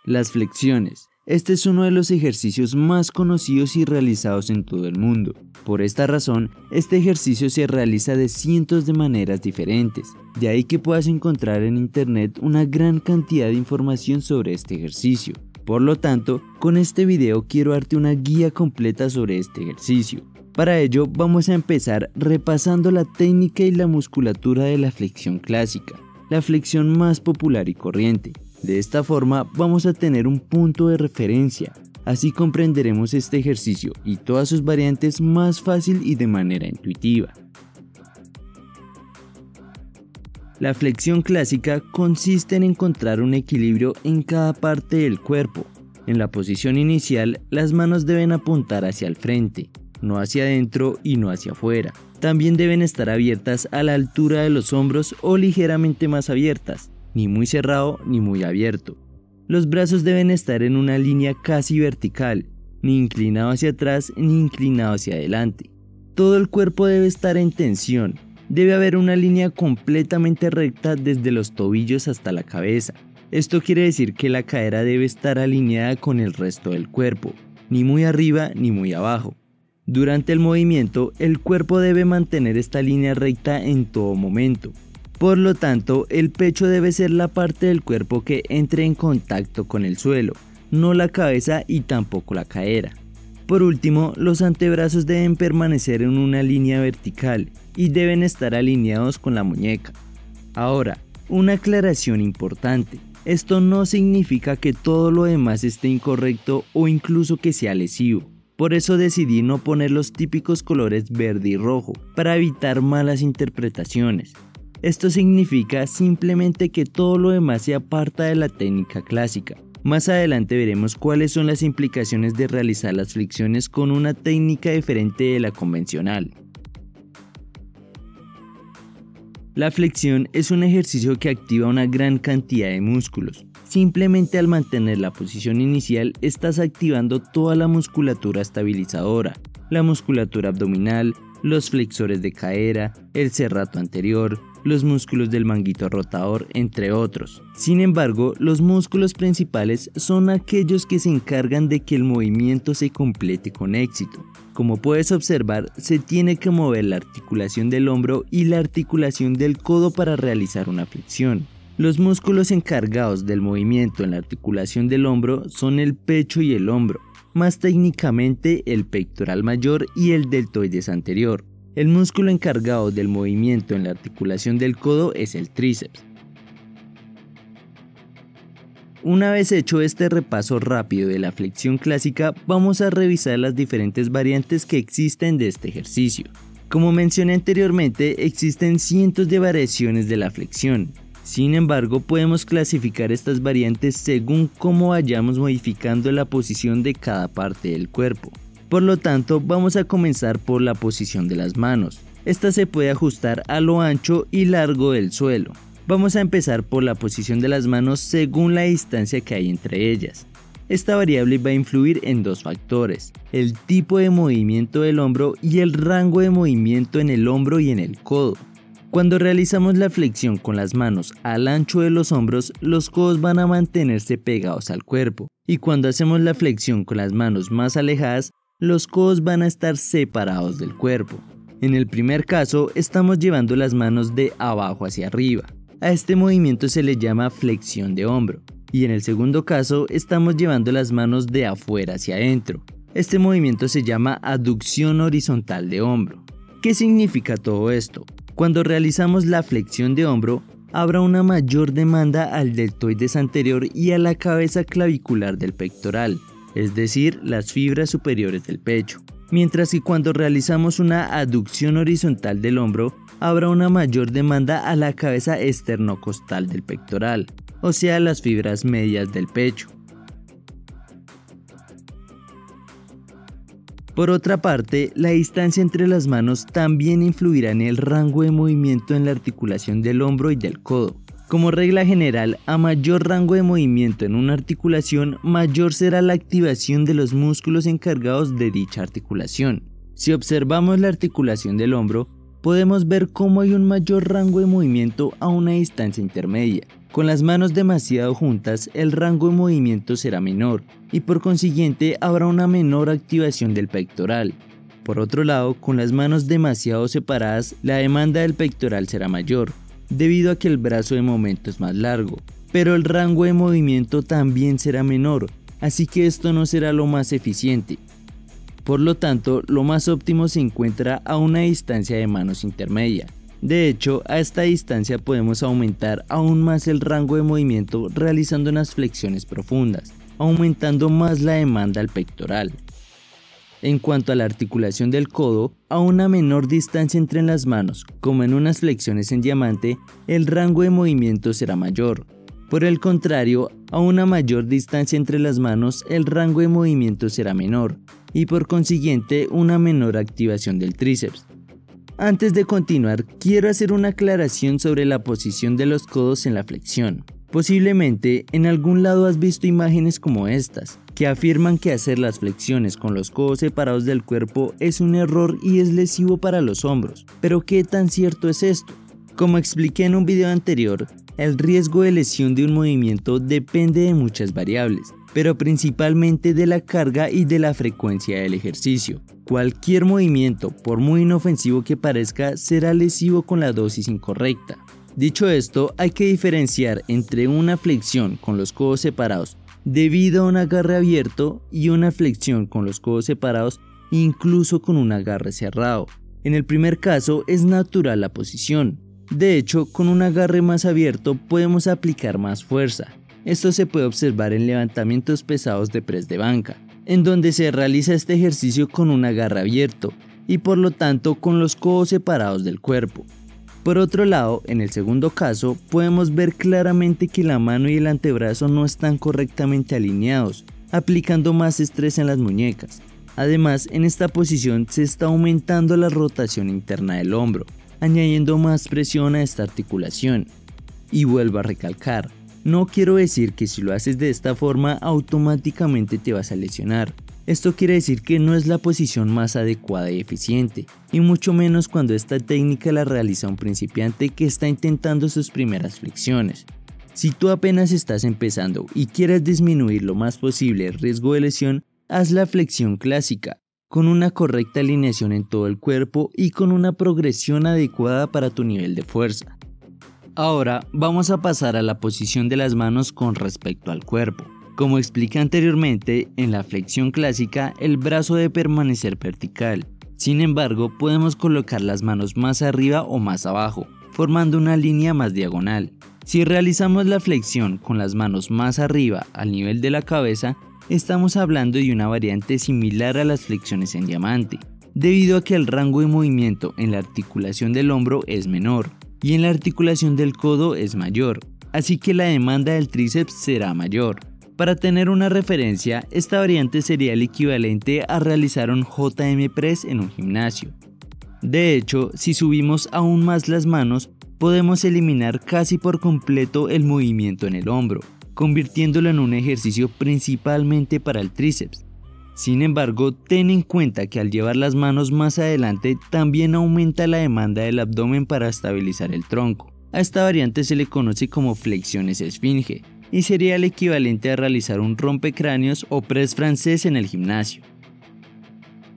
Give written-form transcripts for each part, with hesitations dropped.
Las flexiones. Este es uno de los ejercicios más conocidos y realizados en todo el mundo. Por esta razón, este ejercicio se realiza de cientos de maneras diferentes. De ahí que puedas encontrar en internet una gran cantidad de información sobre este ejercicio. Por lo tanto, con este video quiero darte una guía completa sobre este ejercicio. Para ello, vamos a empezar repasando la técnica y la musculatura de la flexión clásica, la flexión más popular y corriente. De esta forma vamos a tener un punto de referencia, así comprenderemos este ejercicio y todas sus variantes más fácil y de manera intuitiva. La flexión clásica consiste en encontrar un equilibrio en cada parte del cuerpo. En la posición inicial, las manos deben apuntar hacia el frente, no hacia adentro y no hacia afuera. También deben estar abiertas a la altura de los hombros o ligeramente más abiertas. Ni muy cerrado ni muy abierto. Los brazos deben estar en una línea casi vertical, ni inclinado hacia atrás ni inclinado hacia adelante. Todo el cuerpo debe estar en tensión. Debe haber una línea completamente recta desde los tobillos hasta la cabeza. Esto quiere decir que la cadera debe estar alineada con el resto del cuerpo, ni muy arriba ni muy abajo. Durante el movimiento, el cuerpo debe mantener esta línea recta en todo momento. Por lo tanto, el pecho debe ser la parte del cuerpo que entre en contacto con el suelo, no la cabeza y tampoco la cadera. Por último, los antebrazos deben permanecer en una línea vertical y deben estar alineados con la muñeca. Ahora, una aclaración importante. Esto no significa que todo lo demás esté incorrecto o incluso que sea lesivo. Por eso decidí no poner los típicos colores verde y rojo, para evitar malas interpretaciones. Esto significa simplemente que todo lo demás se aparta de la técnica clásica. Más adelante veremos cuáles son las implicaciones de realizar las flexiones con una técnica diferente de la convencional. La flexión es un ejercicio que activa una gran cantidad de músculos. Simplemente al mantener la posición inicial estás activando toda la musculatura estabilizadora, la musculatura abdominal, los flexores de cadera, el serrato anterior, los músculos del manguito rotador, entre otros. Sin embargo, los músculos principales son aquellos que se encargan de que el movimiento se complete con éxito. Como puedes observar, se tiene que mover la articulación del hombro y la articulación del codo para realizar una flexión. Los músculos encargados del movimiento en la articulación del hombro son el pecho y el hombro, más técnicamente el pectoral mayor y el deltoides anterior. El músculo encargado del movimiento en la articulación del codo es el tríceps. Una vez hecho este repaso rápido de la flexión clásica, vamos a revisar las diferentes variantes que existen de este ejercicio. Como mencioné anteriormente, existen cientos de variaciones de la flexión. Sin embargo, podemos clasificar estas variantes según cómo vayamos modificando la posición de cada parte del cuerpo. Por lo tanto, vamos a comenzar por la posición de las manos. Esta se puede ajustar a lo ancho y largo del suelo. Vamos a empezar por la posición de las manos según la distancia que hay entre ellas. Esta variable va a influir en dos factores: el tipo de movimiento del hombro y el rango de movimiento en el hombro y en el codo. Cuando realizamos la flexión con las manos al ancho de los hombros, los codos van a mantenerse pegados al cuerpo. Y cuando hacemos la flexión con las manos más alejadas, los codos van a estar separados del cuerpo. En el primer caso, estamos llevando las manos de abajo hacia arriba. A este movimiento se le llama flexión de hombro. Y en el segundo caso, estamos llevando las manos de afuera hacia adentro. Este movimiento se llama aducción horizontal de hombro. ¿Qué significa todo esto? Cuando realizamos la flexión de hombro, habrá una mayor demanda al deltoides anterior y a la cabeza clavicular del pectoral, es decir, las fibras superiores del pecho. Mientras que cuando realizamos una aducción horizontal del hombro, habrá una mayor demanda a la cabeza esternocostal del pectoral, o sea, las fibras medias del pecho. Por otra parte, la distancia entre las manos también influirá en el rango de movimiento en la articulación del hombro y del codo. Como regla general, a mayor rango de movimiento en una articulación, mayor será la activación de los músculos encargados de dicha articulación. Si observamos la articulación del hombro, podemos ver cómo hay un mayor rango de movimiento a una distancia intermedia. Con las manos demasiado juntas, el rango de movimiento será menor y por consiguiente habrá una menor activación del pectoral. Por otro lado, con las manos demasiado separadas, la demanda del pectoral será mayor, debido a que el brazo de momento es más largo, pero el rango de movimiento también será menor, así que esto no será lo más eficiente. Por lo tanto, lo más óptimo se encuentra a una distancia de manos intermedia. De hecho, a esta distancia podemos aumentar aún más el rango de movimiento realizando unas flexiones profundas, aumentando más la demanda al pectoral. En cuanto a la articulación del codo, a una menor distancia entre las manos, como en unas flexiones en diamante, el rango de movimiento será mayor. Por el contrario, a una mayor distancia entre las manos, el rango de movimiento será menor, y por consiguiente una menor activación del tríceps. Antes de continuar, quiero hacer una aclaración sobre la posición de los codos en la flexión. Posiblemente en algún lado has visto imágenes como estas, que afirman que hacer las flexiones con los codos separados del cuerpo es un error y es lesivo para los hombros. Pero ¿qué tan cierto es esto? Como expliqué en un video anterior, el riesgo de lesión de un movimiento depende de muchas variables, pero principalmente de la carga y de la frecuencia del ejercicio. Cualquier movimiento, por muy inofensivo que parezca, será lesivo con la dosis incorrecta. Dicho esto, hay que diferenciar entre una flexión con los codos separados debido a un agarre abierto y una flexión con los codos separados incluso con un agarre cerrado. En el primer caso es natural la posición. De hecho, con un agarre más abierto podemos aplicar más fuerza. Esto se puede observar en levantamientos pesados de press de banca, en donde se realiza este ejercicio con un agarre abierto y por lo tanto con los codos separados del cuerpo. Por otro lado, en el segundo caso, podemos ver claramente que la mano y el antebrazo no están correctamente alineados, aplicando más estrés en las muñecas. Además, en esta posición se está aumentando la rotación interna del hombro, añadiendo más presión a esta articulación. Y vuelvo a recalcar, no quiero decir que si lo haces de esta forma automáticamente te vas a lesionar. Esto quiere decir que no es la posición más adecuada y eficiente, y mucho menos cuando esta técnica la realiza un principiante que está intentando sus primeras flexiones. Si tú apenas estás empezando y quieres disminuir lo más posible el riesgo de lesión, haz la flexión clásica, con una correcta alineación en todo el cuerpo y con una progresión adecuada para tu nivel de fuerza. Ahora vamos a pasar a la posición de las manos con respecto al cuerpo. Como expliqué anteriormente, en la flexión clásica el brazo debe permanecer vertical. Sin embargo, podemos colocar las manos más arriba o más abajo, formando una línea más diagonal. Si realizamos la flexión con las manos más arriba al nivel de la cabeza, estamos hablando de una variante similar a las flexiones en diamante, debido a que el rango de movimiento en la articulación del hombro es menor y en la articulación del codo es mayor, así que la demanda del tríceps será mayor. Para tener una referencia, esta variante sería el equivalente a realizar un JM Press en un gimnasio. De hecho, si subimos aún más las manos, podemos eliminar casi por completo el movimiento en el hombro, convirtiéndolo en un ejercicio principalmente para el tríceps. Sin embargo, ten en cuenta que al llevar las manos más adelante también aumenta la demanda del abdomen para estabilizar el tronco. A esta variante se le conoce como flexiones esfinge y sería el equivalente a realizar un rompecráneos o press francés en el gimnasio.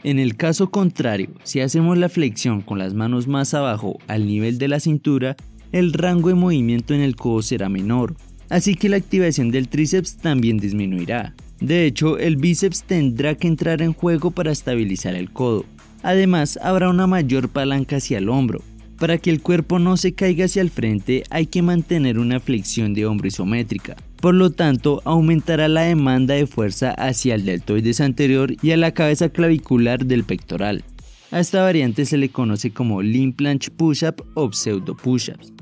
En el caso contrario, si hacemos la flexión con las manos más abajo al nivel de la cintura, el rango de movimiento en el codo será menor, así que la activación del tríceps también disminuirá. De hecho, el bíceps tendrá que entrar en juego para estabilizar el codo. Además, habrá una mayor palanca hacia el hombro. Para que el cuerpo no se caiga hacia el frente, hay que mantener una flexión de hombro isométrica. Por lo tanto, aumentará la demanda de fuerza hacia el deltoides anterior y a la cabeza clavicular del pectoral. A esta variante se le conoce como lean planche push-up o pseudo push-ups.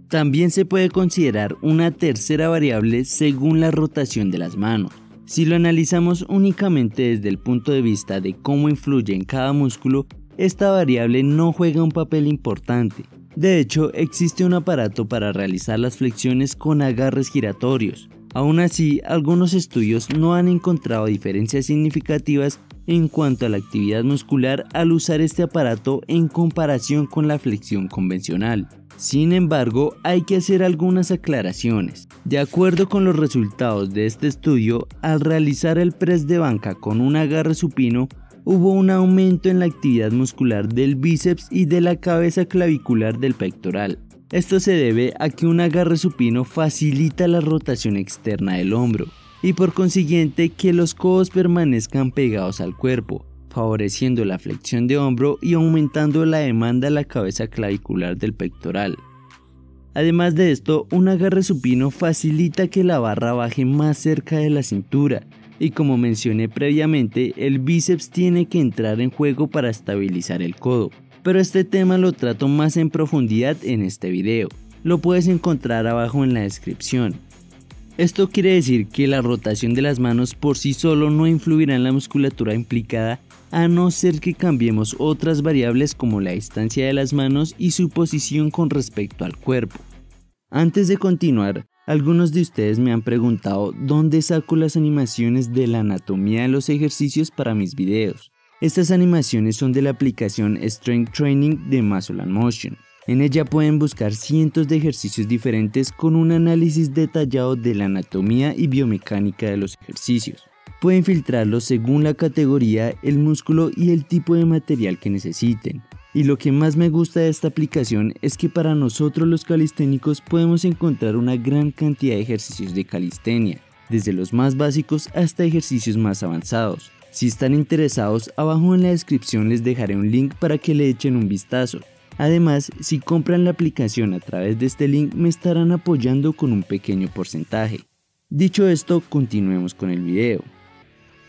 También se puede considerar una tercera variable según la rotación de las manos. Si lo analizamos únicamente desde el punto de vista de cómo influye en cada músculo, esta variable no juega un papel importante. De hecho, existe un aparato para realizar las flexiones con agarres giratorios. Aún así, algunos estudios no han encontrado diferencias significativas en cuanto a la actividad muscular al usar este aparato en comparación con la flexión convencional. Sin embargo, hay que hacer algunas aclaraciones. De acuerdo con los resultados de este estudio, al realizar el press de banca con un agarre supino, hubo un aumento en la actividad muscular del bíceps y de la cabeza clavicular del pectoral. Esto se debe a que un agarre supino facilita la rotación externa del hombro y por consiguiente que los codos permanezcan pegados al cuerpo, favoreciendo la flexión de hombro y aumentando la demanda a la cabeza clavicular del pectoral. Además de esto, un agarre supino facilita que la barra baje más cerca de la cintura y como mencioné previamente, el bíceps tiene que entrar en juego para estabilizar el codo. Pero este tema lo trato más en profundidad en este video, lo puedes encontrar abajo en la descripción. Esto quiere decir que la rotación de las manos por sí solo no influirá en la musculatura implicada a no ser que cambiemos otras variables como la distancia de las manos y su posición con respecto al cuerpo. Antes de continuar, algunos de ustedes me han preguntado dónde saco las animaciones de la anatomía de los ejercicios para mis videos. Estas animaciones son de la aplicación Strength Training de Muscle & Motion. En ella pueden buscar cientos de ejercicios diferentes con un análisis detallado de la anatomía y biomecánica de los ejercicios. Pueden filtrarlos según la categoría, el músculo y el tipo de material que necesiten. Y lo que más me gusta de esta aplicación es que para nosotros los calisténicos podemos encontrar una gran cantidad de ejercicios de calistenia, desde los más básicos hasta ejercicios más avanzados. Si están interesados, abajo en la descripción les dejaré un link para que le echen un vistazo. Además, si compran la aplicación a través de este link me estarán apoyando con un pequeño porcentaje. Dicho esto, continuemos con el video.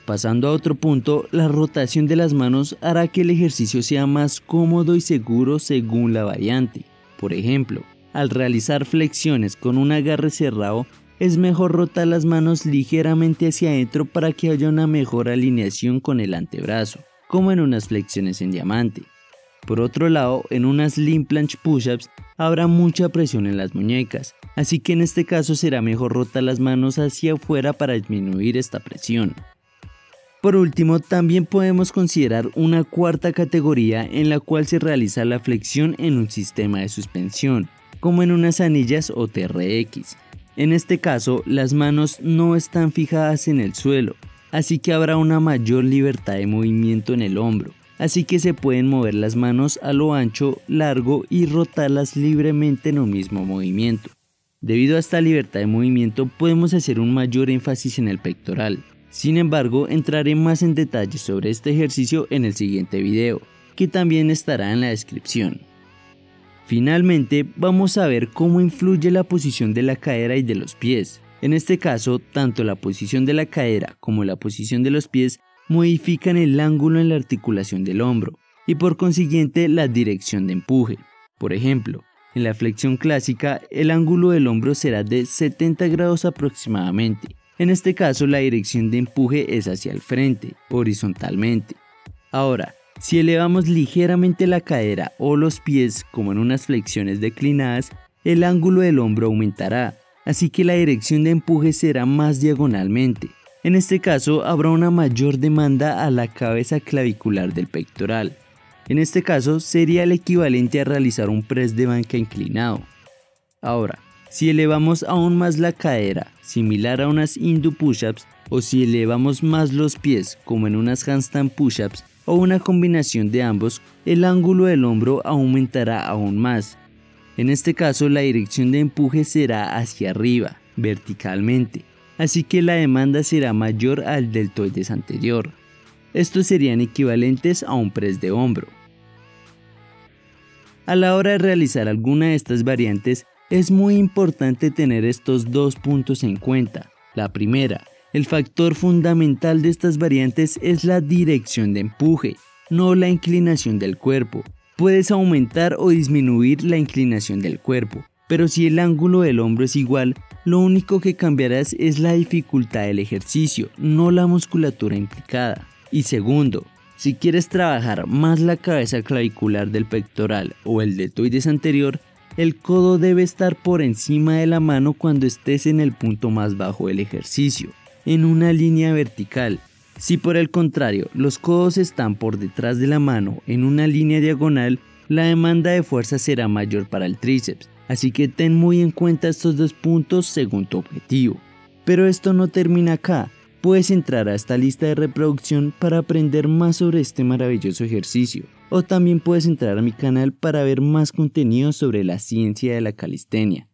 Pasando a otro punto, la rotación de las manos hará que el ejercicio sea más cómodo y seguro según la variante. Por ejemplo, al realizar flexiones con un agarre cerrado, es mejor rotar las manos ligeramente hacia adentro para que haya una mejor alineación con el antebrazo, como en unas flexiones en diamante. Por otro lado, en unas Slim Planche Push-Ups habrá mucha presión en las muñecas, así que en este caso será mejor rotar las manos hacia afuera para disminuir esta presión. Por último, también podemos considerar una cuarta categoría en la cual se realiza la flexión en un sistema de suspensión, como en unas anillas o TRX. En este caso, las manos no están fijadas en el suelo, así que habrá una mayor libertad de movimiento en el hombro, así que se pueden mover las manos a lo ancho, largo y rotarlas libremente en un mismo movimiento. Debido a esta libertad de movimiento podemos hacer un mayor énfasis en el pectoral. Sin embargo, entraré más en detalle sobre este ejercicio en el siguiente video, que también estará en la descripción. Finalmente, vamos a ver cómo influye la posición de la cadera y de los pies. En este caso, tanto la posición de la cadera como la posición de los pies modifican el ángulo en la articulación del hombro y por consiguiente la dirección de empuje. Por ejemplo, en la flexión clásica, el ángulo del hombro será de 70 grados aproximadamente. En este caso, la dirección de empuje es hacia el frente, horizontalmente. Ahora, si elevamos ligeramente la cadera o los pies como en unas flexiones declinadas, el ángulo del hombro aumentará, así que la dirección de empuje será más diagonalmente. En este caso, habrá una mayor demanda a la cabeza clavicular del pectoral. En este caso, sería el equivalente a realizar un press de banca inclinado. Ahora, si elevamos aún más la cadera, similar a unas Hindu Push-Ups, o si elevamos más los pies, como en unas Handstand Push-Ups, o una combinación de ambos, el ángulo del hombro aumentará aún más. En este caso, la dirección de empuje será hacia arriba, verticalmente, así que la demanda será mayor al deltoides anterior. Estos serían equivalentes a un press de hombro. A la hora de realizar alguna de estas variantes, es muy importante tener estos dos puntos en cuenta. La primera, el factor fundamental de estas variantes es la dirección de empuje, no la inclinación del cuerpo. Puedes aumentar o disminuir la inclinación del cuerpo, pero si el ángulo del hombro es igual, lo único que cambiarás es la dificultad del ejercicio, no la musculatura implicada. Y segundo, si quieres trabajar más la cabeza clavicular del pectoral o el deltoides anterior, el codo debe estar por encima de la mano cuando estés en el punto más bajo del ejercicio, en una línea vertical. Si por el contrario los codos están por detrás de la mano en una línea diagonal, la demanda de fuerza será mayor para el tríceps, así que ten muy en cuenta estos dos puntos según tu objetivo. Pero esto no termina acá, puedes entrar a esta lista de reproducción para aprender más sobre este maravilloso ejercicio, o también puedes entrar a mi canal para ver más contenido sobre la ciencia de la calistenia.